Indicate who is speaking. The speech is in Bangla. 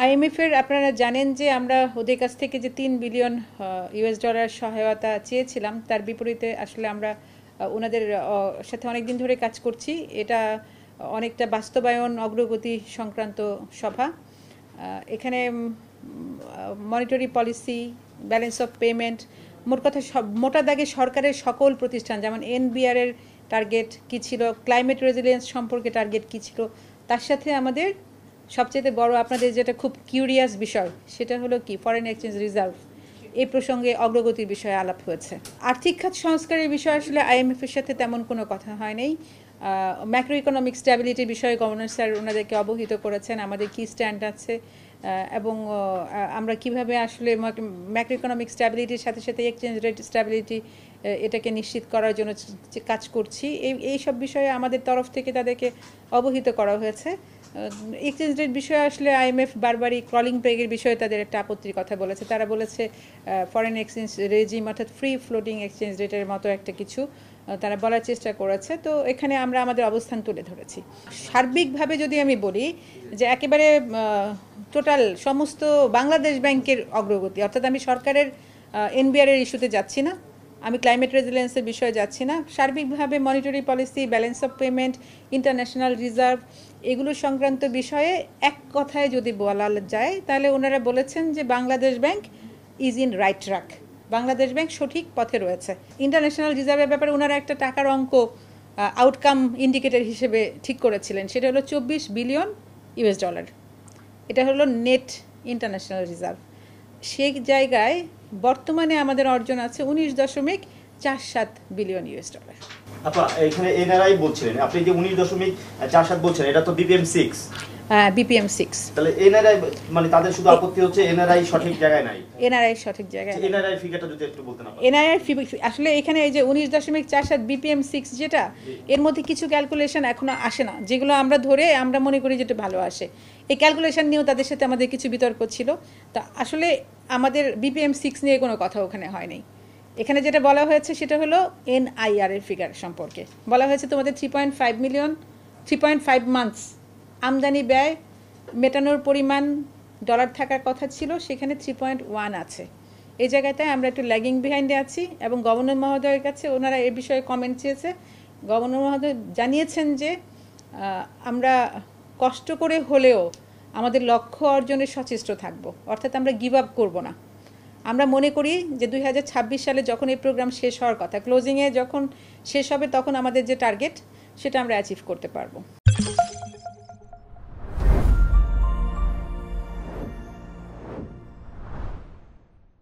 Speaker 1: আইএমএফ এর আপনারা জানেন যে আমরা ওদের কাছ থেকে যে $3 বিলিয়ন US সহায়তা চেয়েছিলাম, তার বিপরীতে আসলে আমরা ওনাদের সাথে অনেক দিন ধরে কাজ করছি। এটা অনেকটা বাস্তবায়ন অগ্রগতি সংক্রান্ত সভা। এখানে monetary policy, balance of payment, মোট কথা মোটা দাগে সরকারের সকল প্রতিষ্ঠান, যেমন এনবিআর এর টার্গেট কী ছিল, ক্লাইমেট রেজিলিয়েন্স সম্পর্কে টার্গেট কী ছিল, তার সাথে আমাদের সবচেয়ে বড় আপনাদের যেটা খুব কিউরিয়াস বিষয় সেটা হলো কি ফরেন এক্সচেঞ্জ রিজার্ভ। এই প্রসঙ্গে অগ্রগতির বিষয়ে আলাপ হয়েছে। আর্থিক খাত সংস্কারের বিষয়ে আসলে আইএমএফ এর সাথে তেমন কোনো কথা হয় নাই। ম্যাক্রো ইকোনমিক স্ট্যাবিলিটির বিষয়ে গভর্নর স্যার ওনাদেরকে অবহিত করেছেন আমাদের কি স্ট্যান্ড আছে এবং আমরা কিভাবে আসলে ম্যাক্রো ইকোনমিক স্ট্যাবিলিটির সাথে সাথে এক্সচেঞ্জ রেট স্ট্যাবিলিটি এটাকে নিশ্চিত করার জন্য কাজ করছি। এই সব বিষয়ে আমাদের তরফ থেকে তাদেরকে অবহিত করা হয়েছে। এক্সচেঞ্জ রেট বিষয়ে আসলে আইএমএফ বারবারই ক্রলিং পেগের বিষয়ে তাদের একটা আপত্তির কথা বলেছে। তারা বলেছে ফরেন এক্সচেঞ্জ রেজিম অর্থাৎ ফ্রি ফ্লোটিং এক্সচেঞ্জ রেটের মতো একটা কিছু তারা বলার চেষ্টা করেছে। তো এখানে আমরা আমাদের অবস্থান তুলে ধরেছি। সার্বিকভাবে যদি আমি বলি যে একেবারে টোটাল সমস্ত বাংলাদেশ ব্যাংকের অগ্রগতি, অর্থাৎ আমি সরকারের এনবিআর এর ইস্যুতে যাচ্ছি না, আমি ক্লাইমেট রেজিলিয়েন্সের বিষয়ে যাচ্ছি না, সার্বিকভাবে monetary policy, balance of payment, international reserve, এগুলো সংক্রান্ত বিষয়ে এক কথায় যদি বলা যায় তাহলে ওনারা বলেছেন যে Bangladesh bank is in right track, Bangladesh bank সঠিক পথে রয়েছে। ইন্টারন্যাশনাল রিজার্ভের ব্যাপারে ওনারা একটা টাকার অঙ্ক আউটকাম ইন্ডিকেটর হিসেবে ঠিক করেছিলেন, সেটা হলো $24 বিলিয়ন। এটা হলো নেট ইন্টারন্যাশনাল রিজার্ভ। সেই জায়গায় বর্তমানে আমাদের অর্জন আছে $19.47 বিলিয়ন।
Speaker 2: আপা এখানে এনআরআই বলছিলেন, আপনি যে 19.47 বলছেন, এটা তো BPM6।
Speaker 1: BPM6।
Speaker 2: তাহলে এনআরআই মানে তাদের শুধু আপত্তি হচ্ছে এনআরআই সঠিক জায়গায় নাই।
Speaker 1: এনআরআই সঠিক জায়গায় নাই।
Speaker 2: এনআরআই ফিগারটা যদি একটু বলতেন আপনি।
Speaker 1: এনআরআই আসলে এখানে এই যে 19.47 BPM6 যেটা, এর মধ্যে কিছু ক্যালকুলেশন এখনো আসে না, যেগুলো আমরা ধরে আমরা মনে করি যেটা ভালো আসে। এই ক্যালকুলেশন নিয়েও তাদের সাথে আমাদের কিছু বিতর্ক ছিল। তা আসলে আমাদের BPM6 নিয়ে কোনো কথা ওখানে হয়নি। এখানে যেটা বলা হয়েছে সেটা হলো NIR এর ফিগার সম্পর্কে বলা হয়েছে। তোমাদের 3.5 মিলিয়ন 3.5 মান্থস আমদানি ব্যয় মেটানোর পরিমাণ ডলার থাকার কথা ছিল, সেখানে 3.1 আছে। এই জায়গাটায় আমরা একটু ল্যাগিং বিহাইন্ডে আছি এবং গভর্নর মহোদয়ের কাছে ওনারা এ বিষয়ে কমেন্ট চেয়েছে। গভর্নর মহোদয় জানিয়েছেন যে আমরা কষ্ট করে হলেও আমাদের লক্ষ্য অর্জনে সচেষ্ট থাকব, অর্থাৎ আমরা গিভ আপ করবো না। আমরা মনে করি যে 2026 সালে যখন এই প্রোগ্রাম শেষ হওয়ার কথা, ক্লোজিংয়ে যখন শেষ হবে, তখন আমাদের যে টার্গেট সেটা আমরা অ্যাচিভ করতে পারবো।